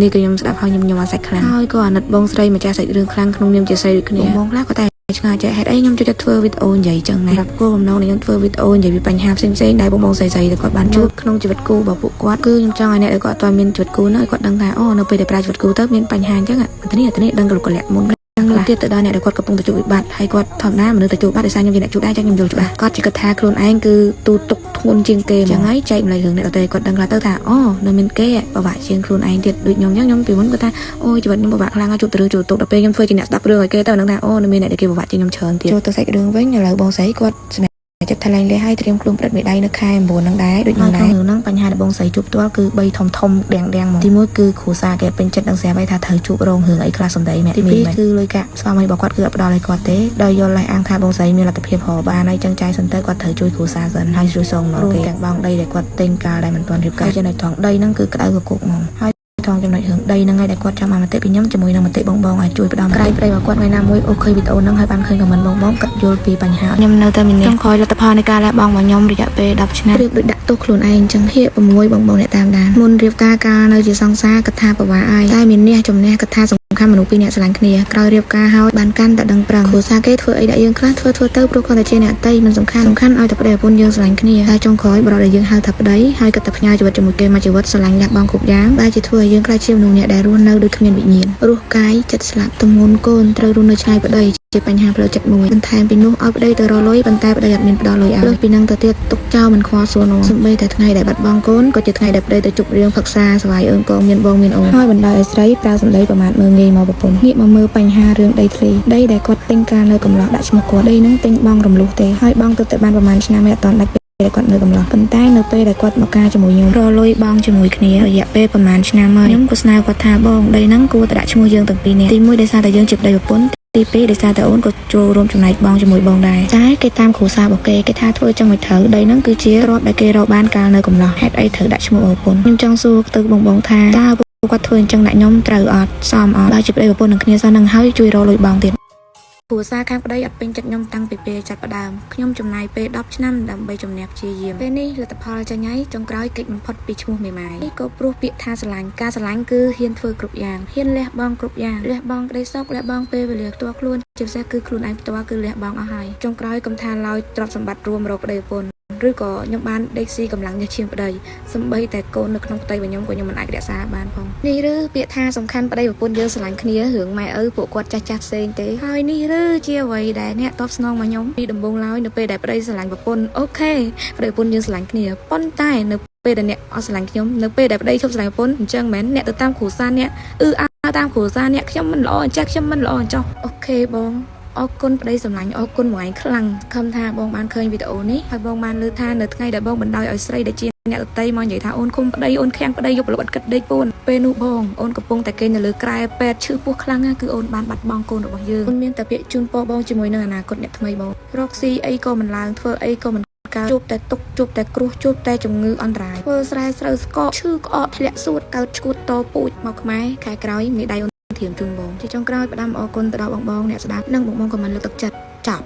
នេះក៏ខ្ញុំស្ដាប់ហើយខ្ញុំអាសាច់ខ្លាំងហើយក៏អាណិតបងស្រីម្ចាស់សាច់រឿងខ្លាំងក្នុងនាមជាស្រីដូចគ្នាបងខ្លះក៏តែឆ្ងាយចេះហេតុអីខ្ញុំចូលចិត្តធ្វើវីដេអូនិយាយចឹងណាគោលបំណងនៃខ្ញុំធ្វើវីដេអូនិយាយពីបញ្ហាផ្សេងៗដែលបងស្រីៗទៅគាត់បានជួបក្នុងជីវិតគូរបស់ពួកគាត់គឺខ្ញុំចង់ឲ្យអ្នកដែលគាត់អត់មានជីវិតគូនោះឲ្យគាត់ដឹងថាអូនៅពេលដែលប្រើជីវិតគូទៅមានបញ្ហាអញ្ចឹងអានេះដឹងកលៈមុនទៀតទៅដល់អ្នកដែលគាត់កំពុងទៅជួបវិបត្តិហើយគាត់ធម្មតាមនុស្សទៅជួបបាត់ដោយសារខ្ញុំជាអ្នកជួបដែរចឹងខ្ញុំយល់ច្បាស់គាត់ជាគិតថាខ្លួនឯងគឺទូទុកធ្ងន់ជាងគេចឹងហើយចែកម្លែករឿងអ្នកដទៃគាត់ដឹងខ្លះទៅថាអូនៅមានគេពិបាកជាងខ្លួនឯងទៀតដូចខ្ញុំចឹងខ្ញុំពីមុនគាត់ថាអូជីវិតខ្ញុំពិបាកខ្លាំងហើយជួបទៅរឿងជួបទុកដល់ពេលខ្ញុំធ្វើជាអ្នកស្ដាប់រឿងឲ្យគេទៅនឹងថាអូនៅមានអ្នកដែលគេពិបាកជាងខ្ញុំច្រើនទៀតចូលទៅសាច់រឿងវិញឥឡូវបងស្រីគាត់ចិត្តថ្លែងលេហើយត្រៀមខ្លួនប្រឌិតមេដៃនៅខែ9ហ្នឹងដែរដូចខ្ញុំដែរហ្នឹងបញ្ហាដែលបងស្រីជួបផ្ទាល់គឺ3ធំដាំងមកទី1គឺគ្រូសាគេពេញចិត្តនឹងស្រាប់ហើយថាត្រូវជួបរងរឿងអីខ្លះសំដីមែនទី2គឺលុយកាក់ស្វាមីរបស់គាត់គឺអត់ផ្ដល់ឲ្យគាត់ទេដោយយល់ឡេះអាងថាបងស្រីមានលទ្ធភាពរកបានហើយចឹងចាយសិនទៅគាត់ត្រូវជួយគ្រូសាសិនហើយជួយសងមកគេទាំងបងដីដែលគាត់ទិញកាលដែលមិនទាន់រៀបការចំណុចថងដីហ្នឹងគឺក្តៅកគុកមកហើយថងចំណុចរឿងដីហ្នឹងហើយដែលគាត់ចាំបានមតិពីខ្ញុំជាមួយនឹងមតិបងឲ្យជួយផ្ដំក្រៃប្រៃរបស់គាត់ថ្ងៃណាមួយអូខេវីដេអូហ្នឹងហើយបានឃើញខមមិនបងគាត់យល់ពីបញ្ហាខ្ញុំនៅតែមានចង់ខ້ອຍលទ្ធផលនៃការលះបង់របស់ខ្ញុំរយៈពេល10ឆ្នាំរៀបដូចដាក់ទោសខ្លួនឯងចឹងហៀក6បងអ្នកតាមដានមុនរៀបការកាលនៅជាសង្សារគិតថាប្រវាអាយតែមានអ្នកជំនះគិតថាសំខាន់មនុស្សពីរអ្នកស្រឡាញ់គ្នាក្រោយរៀបការហើយបានកាន់តែដឹងប្រឹងគ្រួសារគេធ្វើអីដាក់យើងខ្លះធ្វើទៅព្រោះគាត់តែជាអ្នកតីមិនសំខាន់ឲ្យតែប្តីប្រពន្ធយើងស្រឡាញ់គ្នាតែចុងក្រោយបរិយាយើងហៅថាប្តីហើយគាត់តែផ្ញើជីវិតជាមួយគេមកជីវិតស្រឡាញ់លះបង់គ្រប់យ៉ាងដែលជាធ្វើឲ្យយើងក្លាយជាមនុស្សអ្នកដែលរស់នៅដូចគ្មានវិញ្ញាណរស់កាយចិត្តស្លាប់ទម្ងន់កូនត្រូវរស់នៅឆ្ងាយប្តីជាបញ្ហាផ្លូវចិត្តមួយបន្ថែមពីនោះឲ្យប្តីទៅរលុយប៉ុន្តែប្តីអត់មានផ្ដល់លុយឲ្យលើសពីនឹងទៅទៀតទុកចោលមិនខ្វល់សួរនោះសំបីតែថ្ងៃដែលបាត់បង់កូនក៏ជាថ្ងៃដែលប្តីទៅជប់រៀងផឹក្សាស្វាយអើងកងមានបងមានអូនហើយបណ្ដោយឲ្យស្រីប្រើសម្ដីប្រមាថមើលងាយមកប្រពន្ធងាកមកមើលបញ្ហារឿងដីធ្លីដីដែលគាត់ទិញការនៅកំឡោះដាក់ឈ្មោះគាត់ដីហ្នឹងទិញបងរំលោះទេហើយបងទៅបានប្រហែលឆ្នាំហើយអត់ទាន់ដាច់ពេលគាត់នៅកំឡោះប៉ុន្តែនៅពេលដែលគាត់មកការជាមួយខ្ញុំរលុយបងជាមួយគ្នារយៈពេលប្រហែលឆ្នាំហើយខ្ញុំក៏ស្នើគាត់ថាបងដីហ្នឹងគួរតែដាក់ឈ្មោះយើងទាំងពីរនាក់ទី1ដោយសារតែយើងជាប្តីប្រពន្ធទី2ដោយសារតែអូនក៏ចូលរួមចំណែកបងជាមួយបងដែរតែគេតាមគ្រួសាររបស់គេថាធ្វើចឹងមិនត្រូវដីហ្នឹងគឺជាទ្រព្យដែលគេរកបានកាលនៅកំឡោះហេតុអីត្រូវដាក់ឈ្មោះប្រពន្ធខ្ញុំចង់សួរទៅបងថាតើគាត់ធ្វើអញ្ចឹងដាក់ខ្ញុំត្រូវអត់សមអត់បើជាប្តីប្រពន្ធនឹងគ្នាសោះនឹងហើយជួយរកលុយបងទៀតគ្រួសារខាងប្តីអត់ពេញចិត្តខ្ញុំតាំងពីពេលចាប់ផ្ដើមខ្ញុំចំណាយពេល10ឆ្នាំដើម្បីជំនះព្យាយាមពេលនេះលទ្ធផលចាញ់ហើយចុងក្រោយគេចមិនផុតពីឈ្មោះមេម៉ាយនេះក៏ព្រោះពាក្យថាស្រឡាញ់ការស្រឡាញ់គឺហ៊ានធ្វើគ្រប់យ៉ាងហ៊ានលះបង់គ្រប់យ៉ាងលះបង់ក្តីសុខលះបង់ពេលវេលាផ្ទាល់ខ្លួនជាពិសេសគឺខ្លួនឯងផ្ទាល់គឺលះបង់អស់ហើយចុងក្រោយកំថាឡើយទ្រព្យសម្បត្តិរួមរកប្តីប្រពន្ធឬក៏ខ្ញុំបានដេកស៊ីកម្លាំងញើសឈាមប្តីសំបីតែកូននៅក្នុងផ្ទៃរបស់ខ្ញុំក៏ខ្ញុំមិនអាចរក្សាបានផងនេះឬពាក្យថាសំខាន់ប្តីប្រពន្ធយើងស្រឡាញ់គ្នារឿងម៉ែឪពួកគាត់ចាស់ផ្សេងទេហើយនេះឬជាអ្វីដែលអ្នកតបស្នងមកខ្ញុំពីដំបូងឡើយនៅពេលដែលប្តីស្រឡាញ់ប្រពន្ធអូខេប្តីប្រពន្ធយើងស្រឡាញ់គ្នាប៉ុន្តែនៅពេលដែលអ្នកអត់ស្រឡាញ់ខ្ញុំនៅពេលដែលប្តីឈប់ស្រឡាញ់ប្រពន្ធអញ្ចឹងមែនអ្នកទៅតាមគ្រួសារអ្នកតាមគ្រួសារអ្នកខ្ញុំមិនល្អអញ្ចឹងខ្ញុំមិនល្អអញ្ចឹងអូខេបងអរគុណប្តីសម្លាញ់អរគុណមួយឯងខ្លាំងខំថាបងបានឃើញវីដេអូនេះហើយបងបានលើថានៅថ្ងៃដែលបងបណ្ដោយឲ្យស្រីដែលជាអ្នកដតីមកនិយាយថាអូនឃុំប្តីអូនខាំងប្តីយកលបិទគិតដេកពួនពេលនោះបងអូនកំពុងតែគេងនៅលើក្រែពេទ្យឈឺពោះខ្លាំងណាស់គឺអូនបានបាត់បង់កូនរបស់យើងអូនមានតែពាក្យជូនពរបងជាមួយនឹងអនាគតអ្នកថ្មីបងរកស៊ីអីក៏មិនឡើងធ្វើអីក៏មិនកើតជួបតែទុកជួបតែគ្រោះជួបតែជំងឺអន្តរាយធ្វើស្រែស្រូវស្កកឈឺក្អកធ្លាក់សួតកើតឈួតតពូជមកខ្មែរខែក្រោយមេដៃអូនធៀមជូនបងជាចុងក្រោយផ្ដាំអរគុណទៅដល់បងអ្នកស្ដាប់និងបងក៏មិនលើកទឹកចិត្តចប់